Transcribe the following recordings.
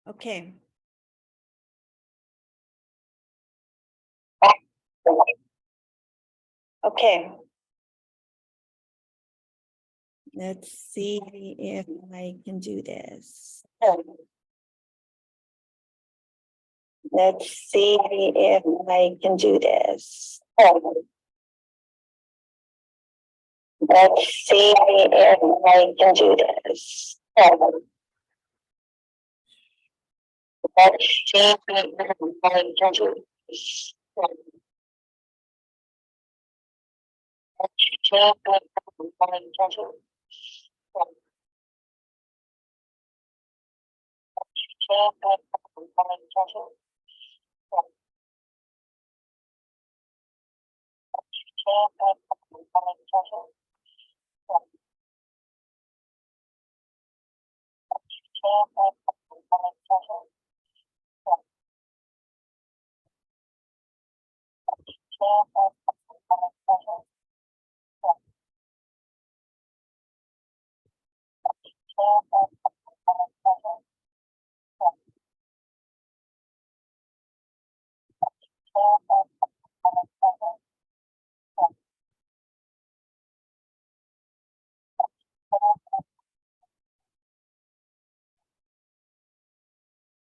Okay. Okay. Let's see if I can do this. Let's see if I can do this. Let's see if I can do this. Let's see if I can do this.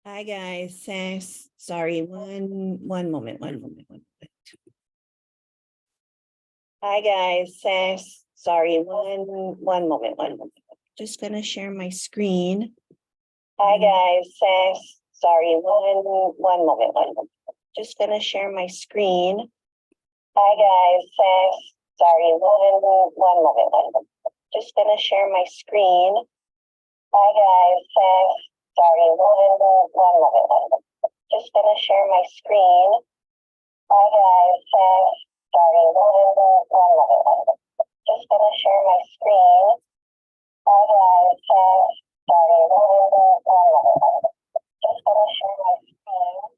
Hi guys, sorry, one moment. Hi guys, sorry, one moment. Just gonna share my screen. Hi guys, sorry, one moment. Just gonna share my screen. Hi guys, sorry, one moment. Just gonna share my screen. Hi guys, sorry, one moment. Just gonna share my screen. Hi guys, sorry, one moment. Just gonna share my screen. Hi guys, sorry, one moment. Just gonna share my screen.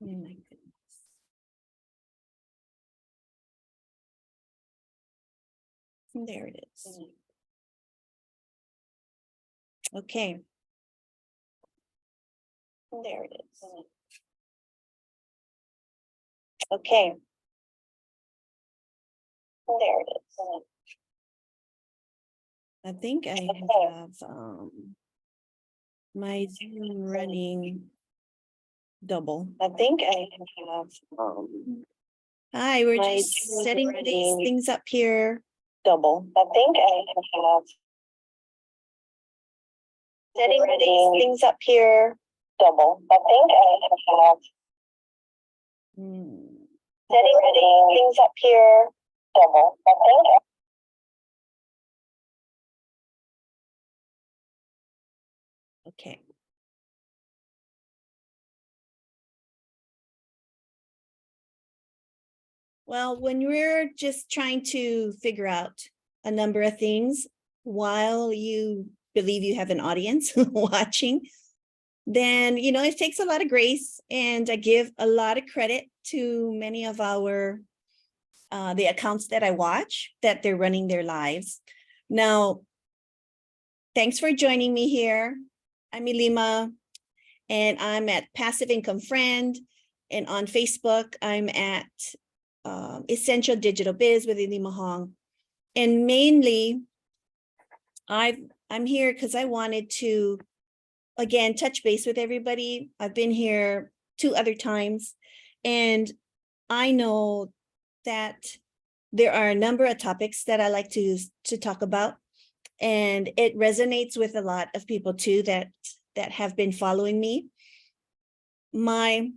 Oh my goodness. There it is. Okay. There it is. Okay. There it is. I think I have my Zoom running double. I think I have hi, we're just setting these things up here. Double. I think I have setting these things up here. Double. I think I have setting these things up here. Double. I think okay. Well, when we're just trying to figure out a number of things while you believe you have an audience watching, then, it takes a lot of grace, and I give a lot of credit to many of our, the accounts that I watch, that they're running their lives. Now, thanks for joining me here. I'm Ilima, and I'm at Passive Income Friend, and on Facebook, I'm at Essential Digital Biz with Ilima Hong. And mainly, I'm here because I wanted to, again, touch base with everybody. I've been here 2 other times, and I know that there are a number of topics that I like to talk about, and it resonates with a lot of people too that have been following me. my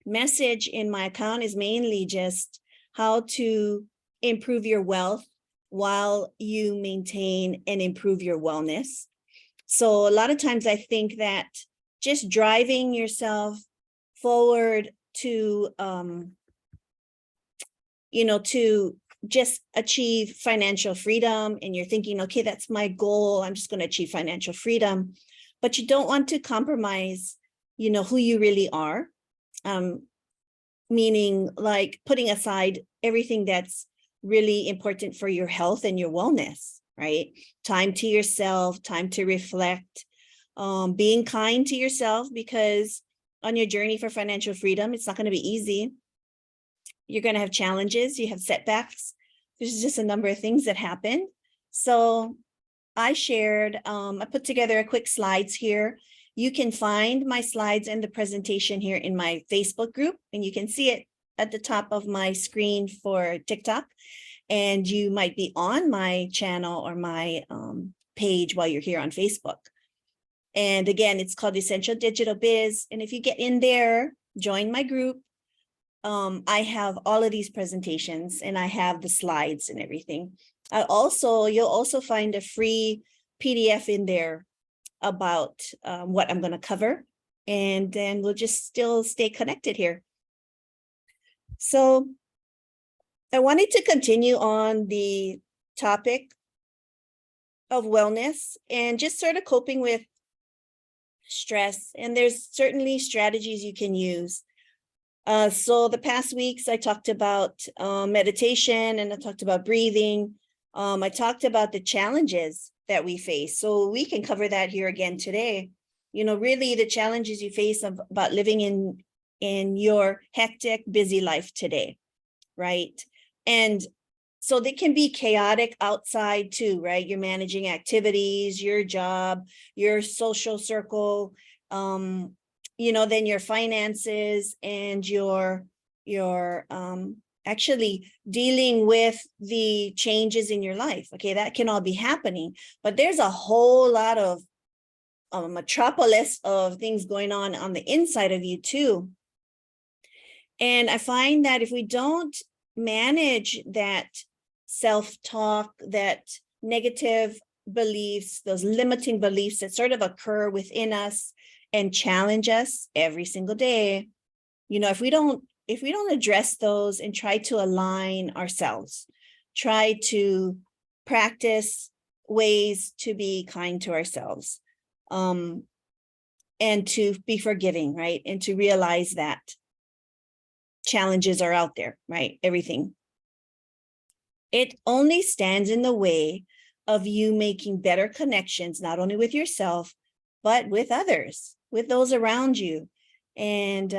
message in my account is mainly just how to improve your wealth while you maintain and improve your wellness. So a lot of times I think that just driving yourself forward to, to just achieve financial freedom, and you're thinking, okay, that's my goal, I'm just going to achieve financial freedom, but you don't want to compromise, who you really are. Meaning like putting aside everything that's really important for your health and your wellness, right? Time to yourself, time to reflect, being kind to yourself, because on your journey for financial freedom, it's not going to be easy. You're going to have challenges, you have setbacks. There's just a number of things that happen. So I put together a quick slides here. You can find my slides and the presentation here in my Facebook group, and you can see it at the top of my screen for TikTok. And you might be on my channel or my page while you're here on Facebook. And again, it's called Essential Digital Biz. And if you get in there, join my group. I have all of these presentations, and I have the slides and everything. You'll also find a free PDF in there about what I'm going to cover, and then we'll just still stay connected here. So I wanted to continue on the topic of wellness and just sort of coping with stress. And there's certainly strategies you can use. So the past weeks, I talked about meditation, and I talked about breathing. I talked about the challenges that we face. So we can cover that here again today. Really the challenges you face about living in your hectic, busy life today, right? And so they can be chaotic outside too, right? You're managing activities, your job, your social circle, then your finances, and your actually dealing with the changes in your life. Okay, that can all be happening, but there's a whole lot of a metropolis of things going on the inside of you too. And I find that if we don't manage that self-talk, that negative beliefs, those limiting beliefs that sort of occur within us and challenge us every single day, if we don't address those and try to align ourselves, try to practice ways to be kind to ourselves, and to be forgiving, right? And to realize that challenges are out there, right? Everything. It only stands in the way of you making better connections, not only with yourself, but with others, with those around you. And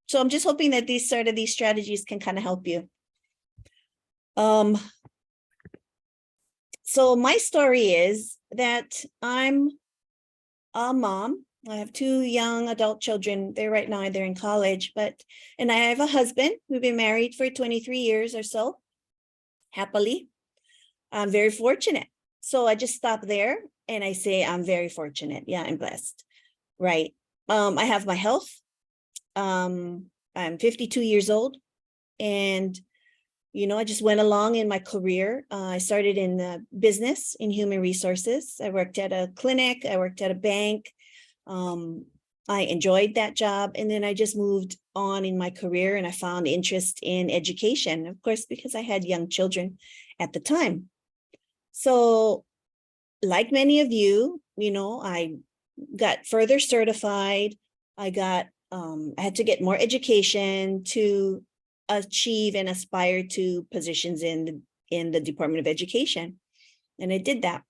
so I'm just hoping that these strategies can kind of help you. So my story is that I'm a mom. I have 2 young adult children. They're in college, and I have a husband. We've been married for 23 years or so, happily. I'm very fortunate. So I just stop there and I say, I'm very fortunate. Yeah, I'm blessed. Right. I have my health. I'm 52 years old, and I just went along in my career. I started in business, in human resources. I worked at a clinic. I worked at a bank. I enjoyed that job. And then I just moved on in my career, and I found interest in education, of course, because I had young children at the time. So like many of you, I got further certified. I had to get more education to achieve and aspire to positions in the Department of Education. And I did that.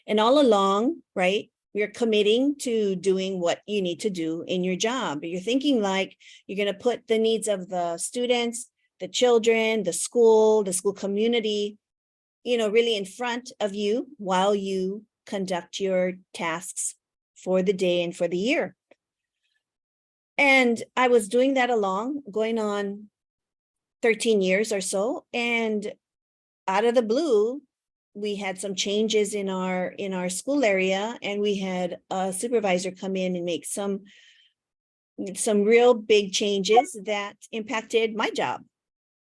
And all along, right, you're committing to doing what you need to do in your job. You're thinking like you're going to put the needs of the students, the children, the school community, really in front of you while you conduct your tasks for the day and for the year. And I was doing that going on 13 years or so. And out of the blue, we had some changes in our school area, and we had a supervisor come in and make some some real big changes that impacted my job.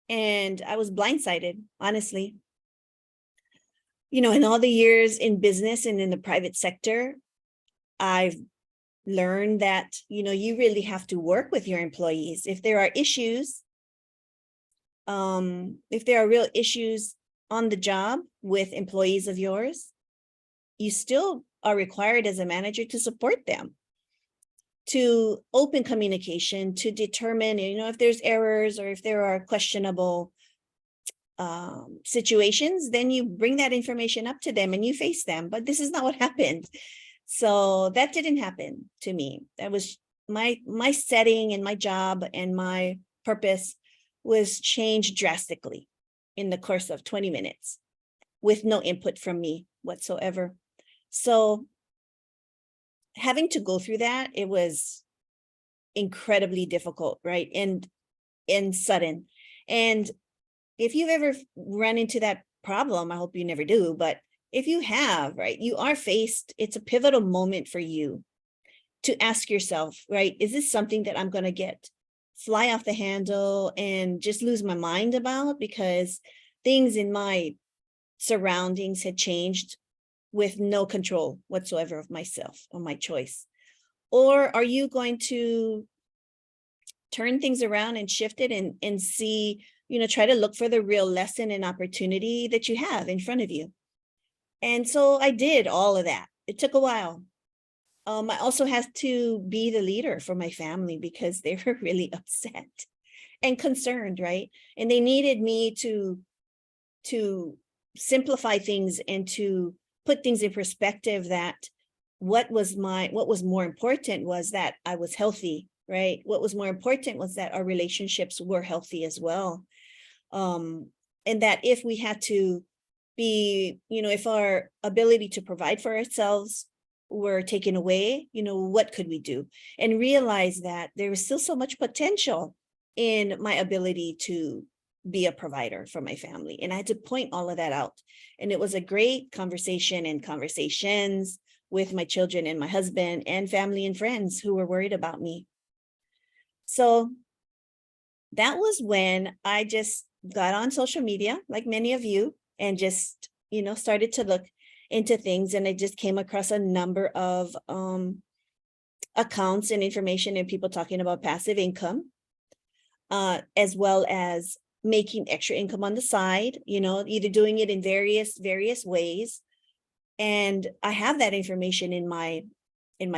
And I was blindsided, honestly. You know, in all the years in business and in the private sector, I've learned that, you know, you really have to work with your employees. If there are issues, if there are real issues on the job with employees of yours, you still are required as a manager to support them, to open communication, to determine, you know, if there's errors or if there are questionable situations, then you bring that information up to them and you face them. But this is not what happened. So that didn't happen to me. That was my setting and my job and my purpose was changed drastically in the course of 20 minutes with no input from me whatsoever. So having to go through that, it was incredibly difficult, right? And sudden. And if you've ever run into that problem, I hope you never do, but if you have, right, you are faced, it's a pivotal moment for you to ask yourself, right, is this something that I'm going to fly off the handle and just lose my mind about because things in my surroundings had changed with no control whatsoever of myself or my choice? Or are you going to turn things around and shift it and see, you know, try to look for the real lesson and opportunity that you have in front of you? And so I did all of that. It took a while. I also had to be the leader for my family because they were really upset and concerned, right? And they needed me to simplify things and to put things in perspective, that what was more important was that I was healthy, right? What was more important was that our relationships were healthy as well. And that if we had to be, you know, if our ability to provide for ourselves were taken away, you know, what could we do? And realize that there was still so much potential in my ability to be a provider for my family. And I had to point all of that out. And it was a great conversation and conversations with my children and my husband and family and friends who were worried about me. So that was when I just got on social media, like many of you, and just, you know, started to look into things. And I just came across a number of accounts and information and people talking about passive income, as well as making extra income on the side, you know, either doing it in various ways. And I have that information in my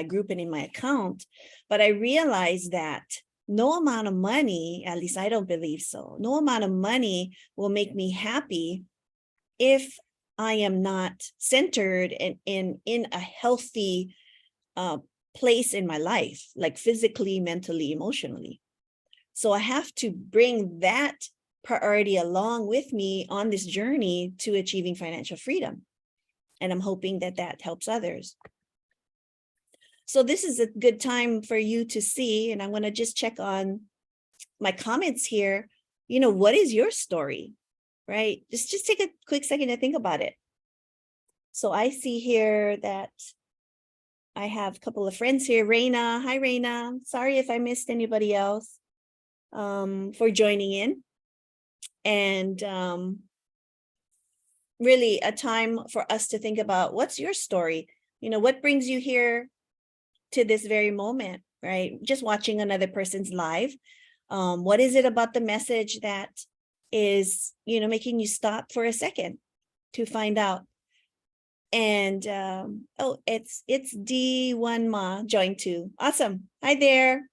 group and in my account, but I realized that no amount of money, at least I don't believe so, no amount of money will make me happy if I am not centered and in a healthy place in my life, like physically, mentally, emotionally. So I have to bring that priority along with me on this journey to achieving financial freedom. And I'm hoping that that helps others. So this is a good time for you to see, and I'm going to just check on my comments here. You know, what is your story, right? Just take a quick second to think about it. So I see here that I have a couple of friends here. Raina, hi Raina. Sorry if I missed anybody else for joining in. And really a time for us to think about, what's your story? You know, what brings you here to this very moment, right? Just watching another person's live. What is it about the message that is, you know, making you stop for a second to find out? And oh, it's D1 Ma joined too. Awesome. Hi there.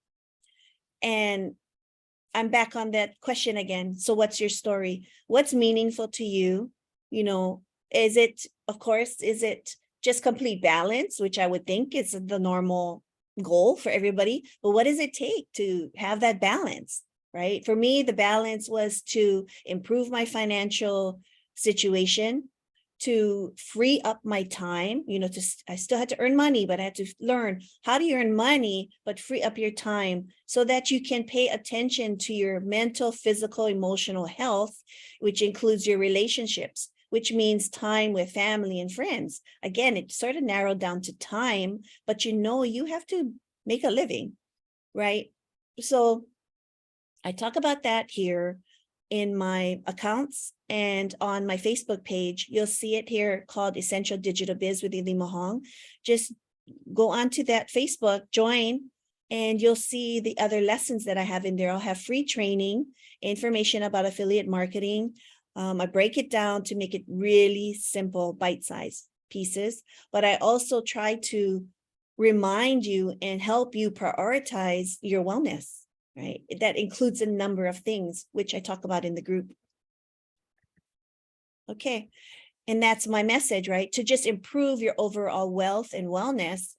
And I'm back on that question again. So what's your story? What's meaningful to you? You know, is it just complete balance, which I would think is the normal goal for everybody, but what does it take to have that balance, right? For me, the balance was to improve my financial situation, to free up my time, you know, I still had to earn money, but I had to learn how do you earn money, but free up your time so that you can pay attention to your mental, physical, emotional health, which includes your relationships, which means time with family and friends. Again, it sort of narrowed down to time, but you know, you have to make a living, right? So I talk about that here in my accounts and on my Facebook page. You'll see it here called Essential Digital Biz with Elima Hong. Just go onto that Facebook, join, and you'll see the other lessons that I have in there. I'll have free training, information about affiliate marketing. I break it down to make it really simple, bite-sized pieces, but I also try to remind you and help you prioritize your wellness, right? That includes a number of things, which I talk about in the group. Okay. And that's my message, right? To just improve your overall wealth and wellness,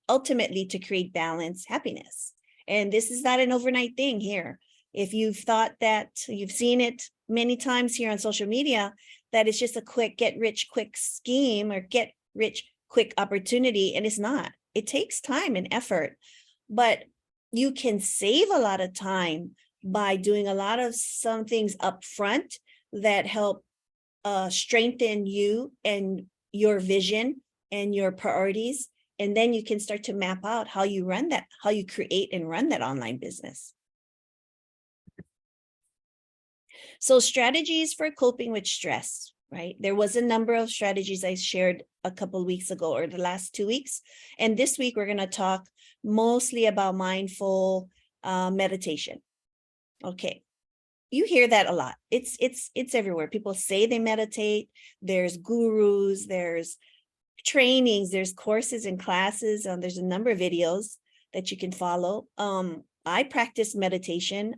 ultimately to create balance, happiness. And this is not an overnight thing here. If you've thought that, you've seen it many times here on social media, that it's just a quick get rich quick scheme or get rich quick opportunity, and it's not. It takes time and effort, but you can save a lot of time by doing a lot of some things up front that help strengthen you and your vision and your priorities. And then you can start to map out how you run that, how you create and run that online business. So strategies for coping with stress, right? There was a number of strategies I shared a couple of weeks ago or the last 2 weeks. And this week, we're going to talk mostly about mindful meditation. Okay. You hear that a lot. It's everywhere. People say they meditate. There's gurus, there's trainings, there's courses and classes. There's a number of videos that you can follow. I practice meditation.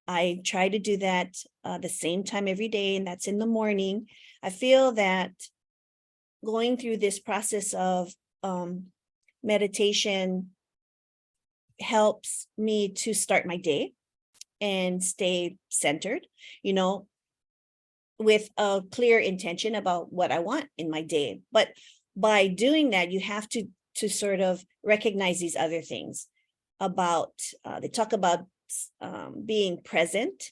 I try to do that the same time every day, and that's in the morning. I feel that going through this process of meditation helps me to start my day and stay centered, with a clear intention about what I want in my day. But by doing that, you have to sort of recognize these other things about, they talk about being present,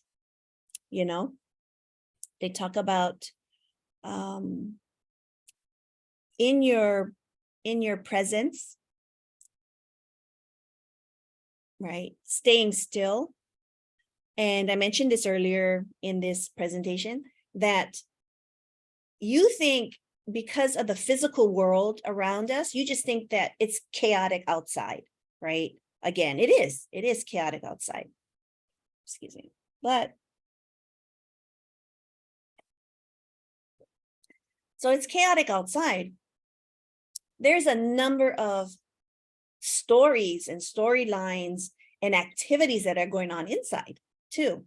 they talk about in your presence, right? Staying still. And I mentioned this earlier in this presentation, that you think because of the physical world around us, you just think that it's chaotic outside, right? Again, it is chaotic outside. Excuse me. But so it's chaotic outside. There's a number of stories and storylines and activities that are going on inside too.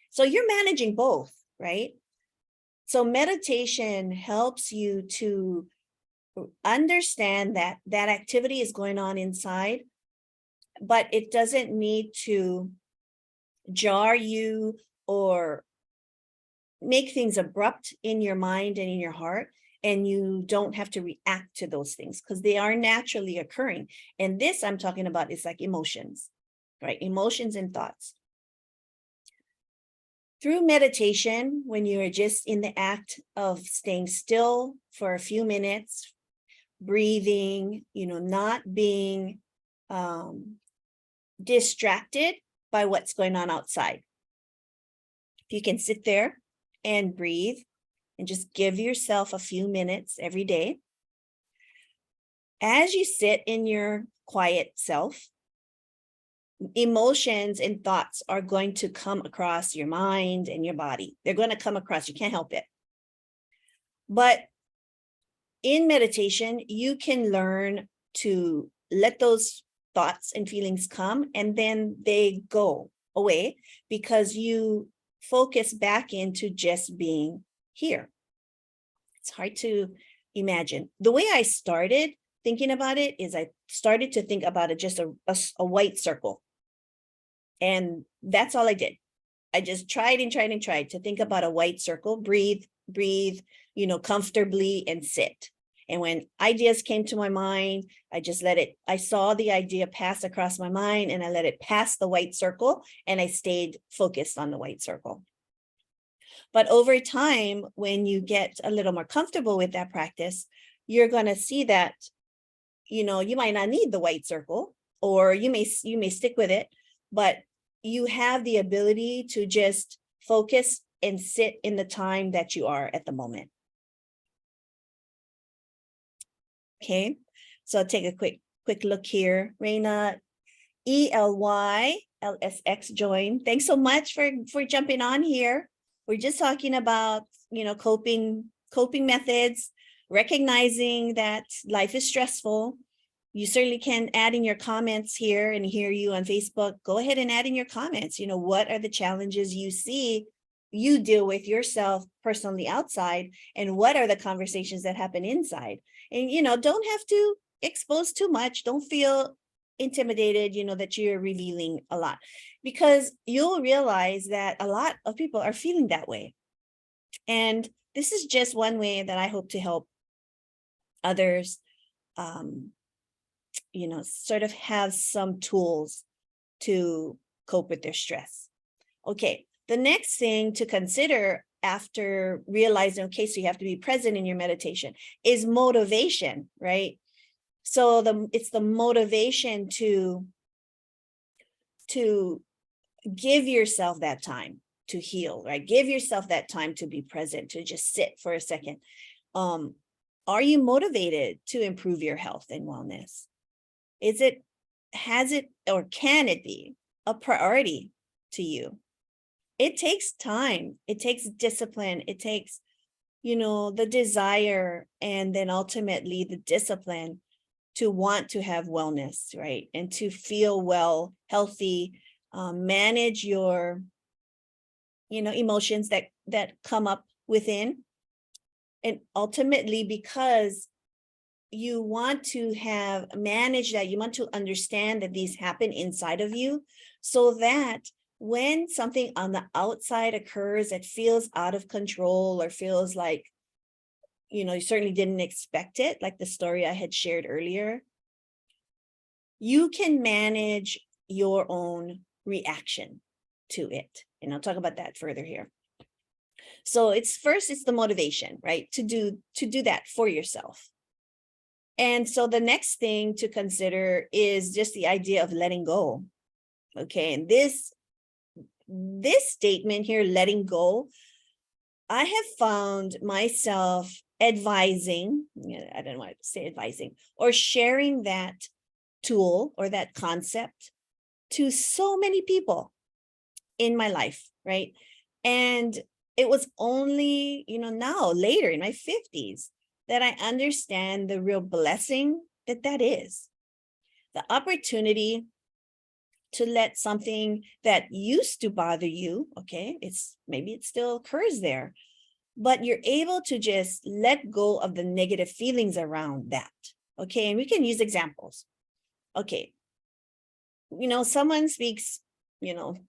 So you're managing both, right? So meditation helps you to understand that that activity is going on inside, but it doesn't need to jar you or make things abrupt in your mind and in your heart. And you don't have to react to those things because they are naturally occurring. And this I'm talking about is like emotions, right? Emotions and thoughts. Through meditation, when you're just in the act of staying still for a few minutes, breathing, not being distracted by what's going on outside. If you can sit there and breathe and just give yourself a few minutes every day. As you sit in your quiet self, emotions and thoughts are going to come across your mind and your body. They're going to come across, you can't help it. But in meditation, you can learn to let those thoughts and feelings come, and then they go away because you focus back into just being here. It's hard to imagine. The way I started thinking about it is I started to think about it just a white circle. And that's all I did. I just tried to think about a white circle, breathe, comfortably and sit. And when ideas came to my mind, I saw the idea pass across my mind and I let it pass the white circle and I stayed focused on the white circle. But over time, when you get a little more comfortable with that practice, you're going to see that, you might not need the white circle. or you may stick with it, but you have the ability to just focus and sit in the time that you are at the moment. Okay, so I'll take a quick look here. Reina ELYLSX joined. Thanks so much for jumping on here. We're just talking about, coping methods, recognizing that life is stressful. You certainly can add in your comments here and hear you on Facebook. Go ahead and add in your comments. What are the challenges you see you deal with yourself personally outside, and what are the conversations that happen inside? And, don't have to expose too much. Don't feel intimidated, that you're revealing a lot, because you'll realize that a lot of people are feeling that way. And this is just one way that I hope to help others, sort of have some tools to cope with their stress. Okay, the next thing to consider after realizing, okay, so you have to be present in your meditation, is motivation, right? So it's the motivation to give yourself that time to heal, right? Give yourself that time to be present, to just sit for a second. Are you motivated to improve your health and wellness? Has it, or can it be a priority to you? It takes time. It takes discipline. It takes, the desire, and then ultimately the discipline to want to have wellness, right? And to feel well, healthy, manage your, emotions that come up within. And ultimately, because you want to manage that, you want to understand that these happen inside of you, so that when something on the outside occurs that feels out of control, or feels like, you certainly didn't expect it, like the story I had shared earlier, you can manage your own reaction to it. And I'll talk about that further here. So it's the motivation, right? To do that for yourself. And so the next thing to consider is just the idea of letting go. Okay, and this statement here, letting go, I have found myself advising, I don't want to say advising, or sharing that tool or that concept to so many people in my life, right? And it was only, now later in my 50s that I understand the real blessing that is. The opportunity to let something that used to bother you, okay, maybe it still occurs there, but you're able to just let go of the negative feelings around that. Okay, and we can use examples. Okay, someone speaks,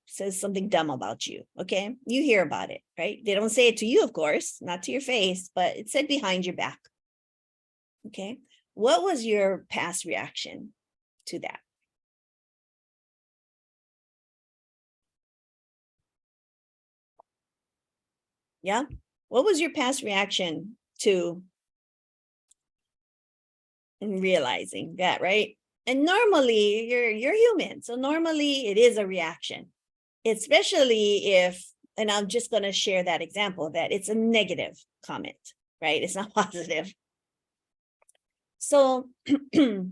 says something dumb about you. Okay, you hear about it, right? They don't say it to you, of course, not to your face, but it's said behind your back. Okay, what was your past reaction to that? Yeah, what was your past reaction to realizing that, right? And normally you're human, so normally it is a reaction, especially if, and I'm just going to share that example, that it's a negative comment, right? It's not positive. So depending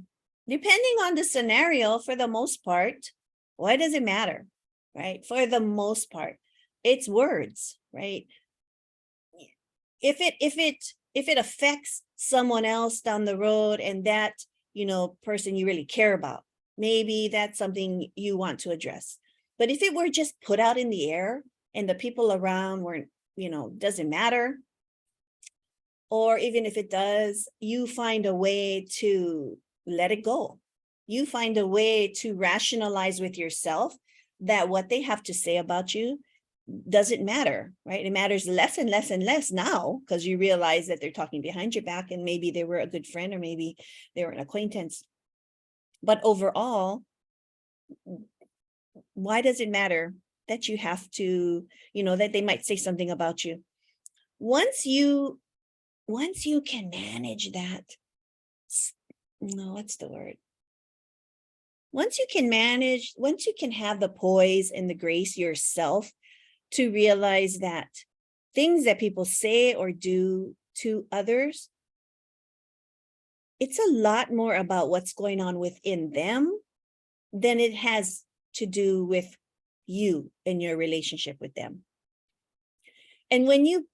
on the scenario, for the most part, why does it matter, right? For the most part, it's words, right? If it affects someone else down the road, and that, person you really care about, maybe that's something you want to address. But if it were just put out in the air and the people around weren't, doesn't matter, or even if it does, you find a way to let it go. You find a way to rationalize with yourself that what they have to say about you doesn't matter, right? It matters less and less and less now, because you realize that they're talking behind your back, and maybe they were a good friend, or maybe they were an acquaintance. But overall, why does it matter that you have to, that they might say something about you? Once you can manage that, no, what's the word? once you can manage, once you can have the poise and the grace yourself to realize that things that people say or do to others, it's a lot more about what's going on within them than it has to do with you and your relationship with them. And when you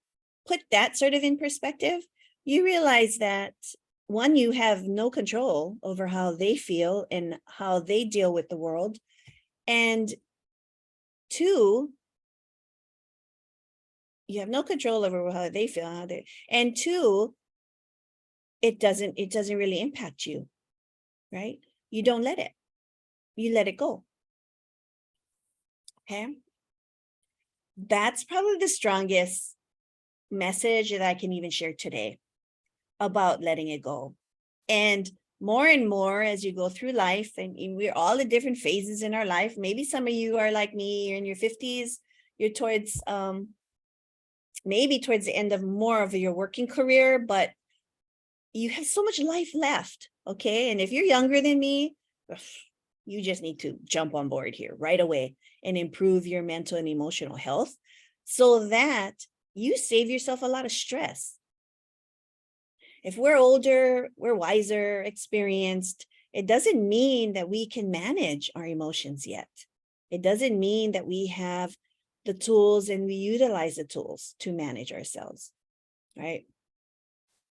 put that sort of in perspective, you realize that one, you have no control over how they feel and how they deal with the world. And two, you have no control over how they feel, and two, it doesn't really impact you, right? You don't let it. You let it go. Okay. That's probably the strongest message that I can even share today about letting it go. And more as you go through life, and we're all at different phases in our life. Maybe some of you are like me, you're in your 50s, you're towards maybe towards the end of more of your working career, but you have so much life left. Okay. And if you're younger than me, you just need to jump on board here right away and improve your mental and emotional health so that you save yourself a lot of stress. If we're older, we're wiser, experienced, it doesn't mean that we can manage our emotions yet. It doesn't mean that we have the tools and we utilize the tools to manage ourselves, right?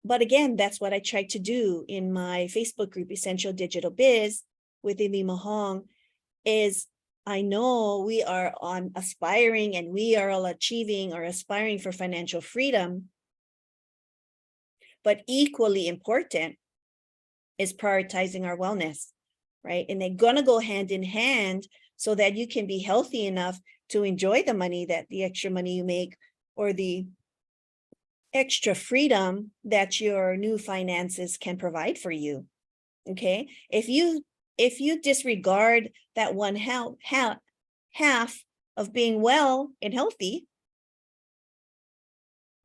But again, that's what I try to do in my Facebook group, Essential Digital Biz, with Ivy Mahong, is I know we are on aspiring and we are all achieving or aspiring for financial freedom. But equally important is prioritizing our wellness, right? And they're going to go hand in hand so that you can be healthy enough to enjoy the money, that the extra money you make, or the extra freedom that your new finances can provide for you. Okay. If you disregard that one half of being well and healthy,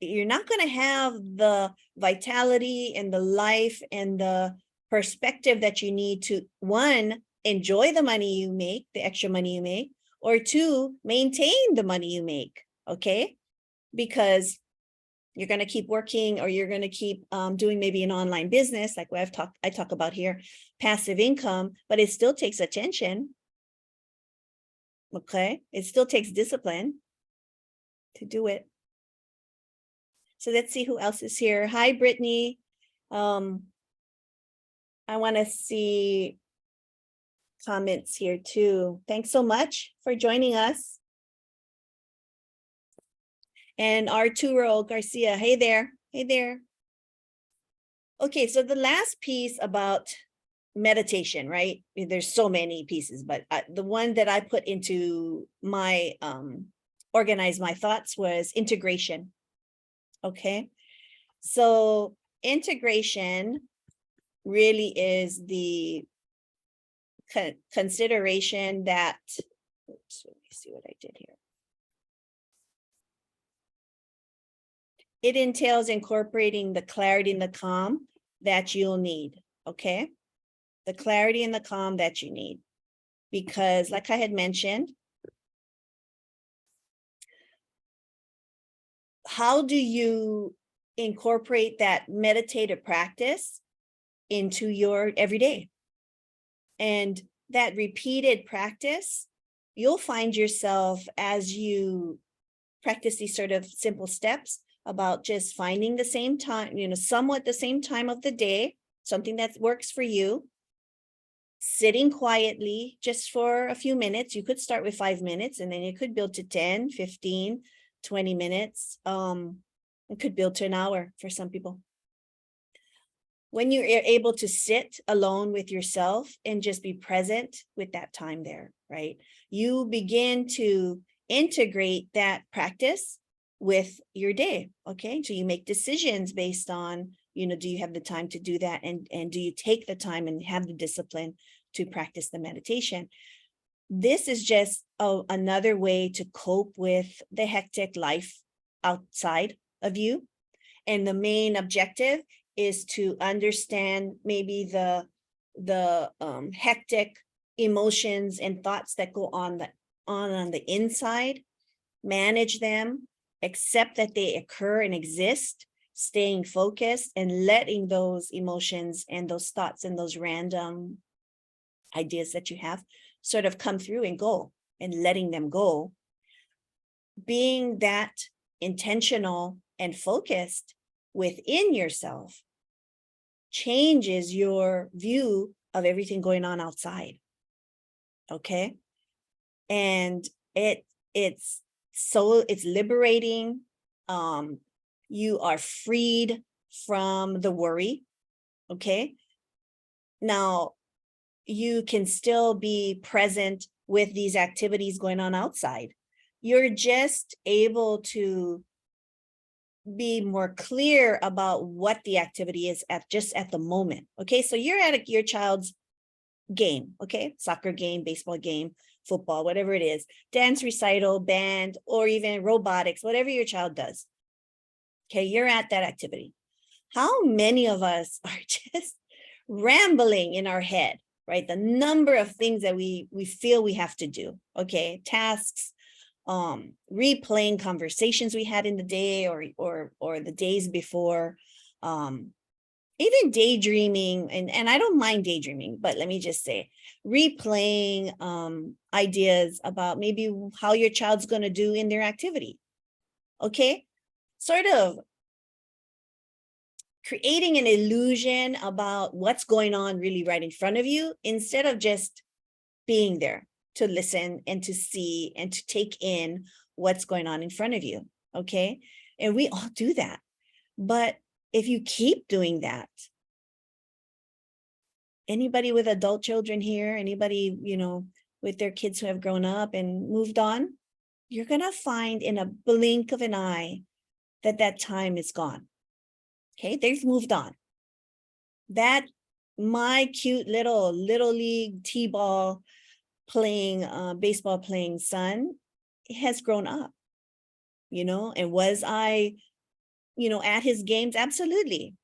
you're not going to have the vitality and the life and the perspective that you need to, one, enjoy the money you make, the extra money you make, or two, maintain the money you make. Okay. Because you're going to keep working, or you're going to keep doing maybe an online business, like what I talk about here, passive income, but it still takes attention. Okay. It still takes discipline to do it. So let's see who else is here. Hi, Brittany. I want to see comments here too. Thanks so much for joining us. And Arturo Garcia, hey there. Hey there. Okay, so the last piece about meditation, right? There's so many pieces, but the one that I put into my organize my thoughts was integration. Okay, so integration really is the consideration that, oops, let me see what I did here. It entails incorporating the clarity and the calm that you'll need, okay? The clarity and the calm that you need. Because like I had mentioned, how do you incorporate that meditative practice into your everyday? And that repeated practice, you'll find yourself, as you practice these sort of simple steps about just finding the same time, somewhat the same time of the day, something that works for you, sitting quietly just for a few minutes. You could start with 5 minutes, and then you could build to 10, 15, 20 minutes. It could build to an hour for some people. When you're able to sit alone with yourself and just be present with that time there, right? You begin to integrate that practice with your day, okay? So you make decisions based on, do you have the time to do that? And do you take the time and have the discipline to practice the meditation? This is just another way to cope with the hectic life outside of you. And the main objective is to understand maybe the hectic emotions and thoughts that go on the inside, manage them, accept that they occur and exist, staying focused and letting those emotions and those thoughts and those random ideas that you have sort of come through and go, and letting them go. Being that intentional and focused within yourself changes your view of everything going on outside. Okay. And it's liberating. You are freed from the worry. Okay. Now you can still be present with these activities going on outside. You're just able to be more clear about what the activity is at the moment. Okay, so you're at your child's game, okay, soccer game, baseball game, football, whatever it is, dance recital, band, or even robotics, whatever your child does. Okay, you're at that activity. How many of us are just rambling in our head, right? The number of things that we feel we have to do, okay, tasks, replaying conversations we had in the day or the days before, even daydreaming, and I don't mind daydreaming, but let me just say, replaying ideas about maybe how your child's going to do in their activity. Okay, sort of creating an illusion about what's going on really right in front of you, instead of just being there to listen and to see and to take in what's going on in front of you. Okay, and we all do that. But if you keep doing that, anybody with adult children here, anybody, with their kids who have grown up and moved on, you're going to find in a blink of an eye that time is gone. Okay, they've moved on. That my cute little league t-ball playing, baseball playing son has grown up, and was I, at his games? Absolutely.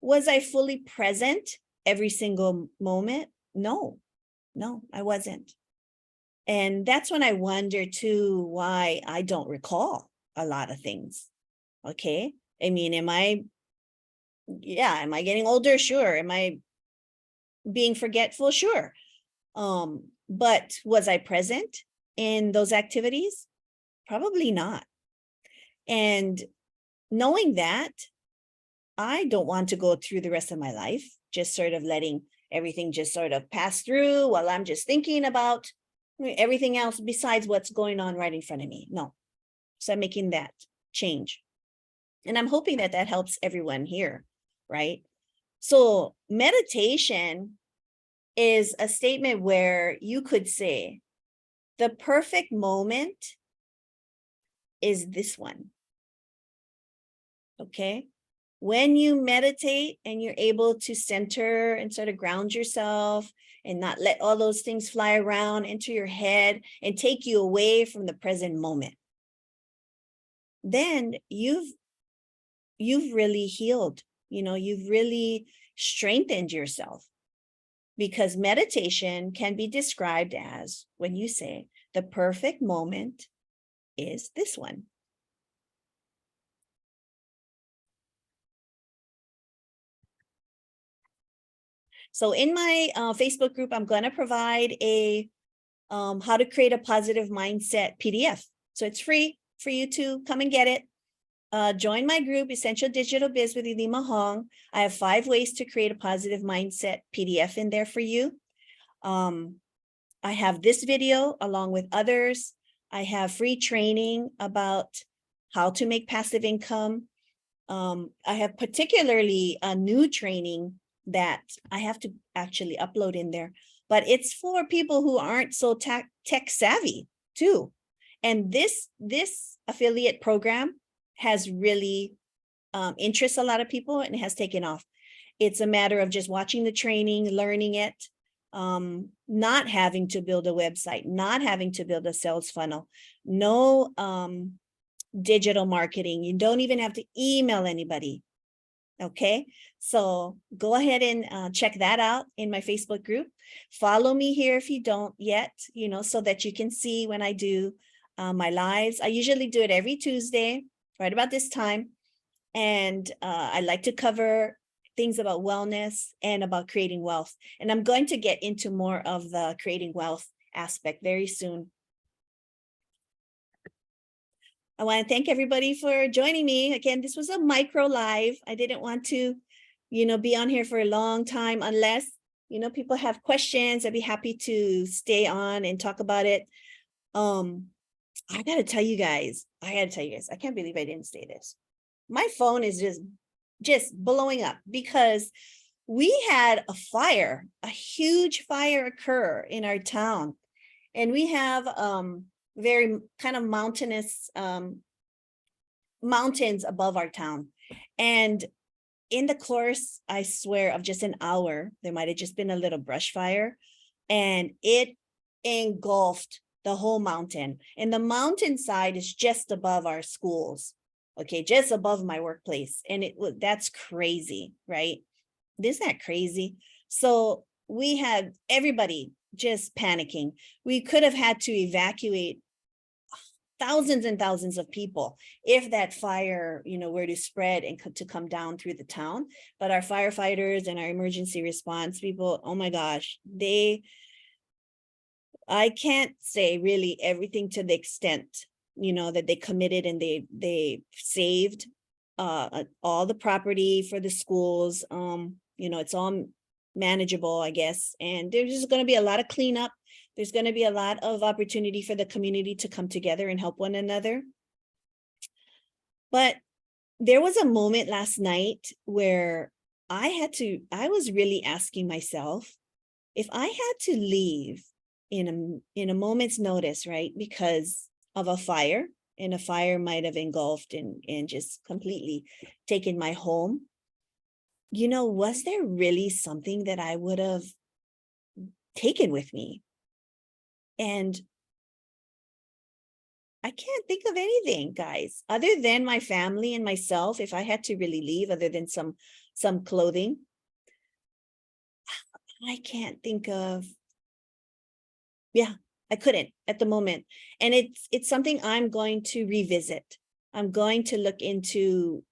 Was I fully present every single moment? No, I wasn't. And that's when I wonder too, why I don't recall a lot of things. Okay. I mean, am I getting older? Sure. Am I being forgetful? Sure. But was I present in those activities? Probably not. And knowing that, I don't want to go through the rest of my life just sort of letting everything just sort of pass through while I'm just thinking about everything else besides what's going on right in front of me. No. So I'm making that change. And I'm hoping that helps everyone here, right? So meditation is a statement where you could say, the perfect moment is this one. Okay. When you meditate and you're able to center and sort of ground yourself and not let all those things fly around into your head and take you away from the present moment, then you've really healed, you've really strengthened yourself. Because meditation can be described as when you say, the perfect moment is this one. So in my Facebook group, I'm going to provide a how to create a positive mindset PDF. So it's free for you to come and get it. Join my group, Essential Digital Biz with Ilima Hong. I have 5 ways to create a positive mindset PDF in there for you. I have this video along with others. I have free training about how to make passive income. I have particularly a new training that I have to actually upload in there, but it's for people who aren't so tech savvy too. And this affiliate program has really interests a lot of people, and it has taken off. It's a matter of just watching the training, learning it, not having to build a website, not having to build a sales funnel, no digital marketing. You don't even have to email anybody. Okay, so go ahead and check that out in my Facebook group. Follow me here if you don't yet, so that you can see when I do my lives. I usually do it every Tuesday, right about this time. And I like to cover things about wellness and about creating wealth. And I'm going to get into more of the creating wealth aspect very soon. I want to thank everybody for joining me. Again, this was a micro live. I didn't want to, be on here for a long time unless, people have questions. I'd be happy to stay on and talk about it. I got to tell you guys, I can't believe I didn't say this. My phone is just blowing up because we had a huge fire occur in our town. And we have very kind of mountainous mountains above our town. And in the course, I swear, of just an hour, there might have just been a little brush fire, and it engulfed the whole mountain. And the mountainside is just above our schools. Okay, just above my workplace. And that's crazy, right? Isn't that crazy? So we had everybody just panicking. We could have had to evacuate thousands and thousands of people if that fire, were to spread and to come down through the town. But our firefighters and our emergency response people, oh my gosh, I can't say really everything to the extent, that they committed, and they saved all the property for the schools. It's all manageable, I guess. And there's just going to be a lot of cleanup. There's going to be a lot of opportunity for the community to come together and help one another. But there was a moment last night where I was really asking myself, if I had to leave in a moment's notice, right, because of a fire, and a fire might have engulfed and just completely taken my home, was there really something that I would have taken with me? And I can't think of anything, guys, other than my family and myself. If I had to really leave, other than some clothing, I can't think of. Yeah, I couldn't at the moment. And it's something I'm going to revisit. I'm going to look into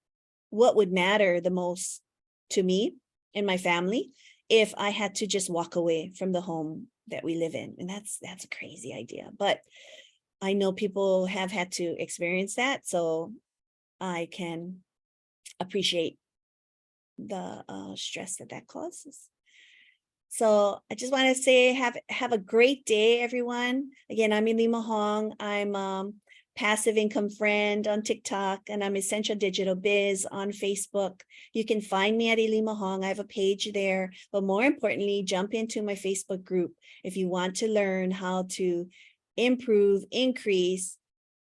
what would matter the most to me and my family if I had to just walk away from the home that we live in. And that's a crazy idea, but I know people have had to experience that, so I can appreciate the stress that causes. So I just want to say, have a great day, everyone. Again, I'm Ylima Hong. I'm Passive Income Friend on TikTok, and I'm Essential Digital Biz on Facebook. You can find me at Ylima Hong. I have a page there, but more importantly, jump into my Facebook group if you want to learn how to improve, increase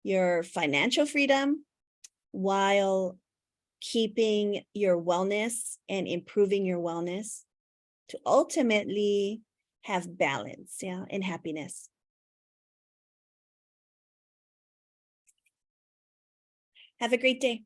your financial freedom while keeping your wellness and improving your wellness to ultimately have balance, and happiness. Have a great day.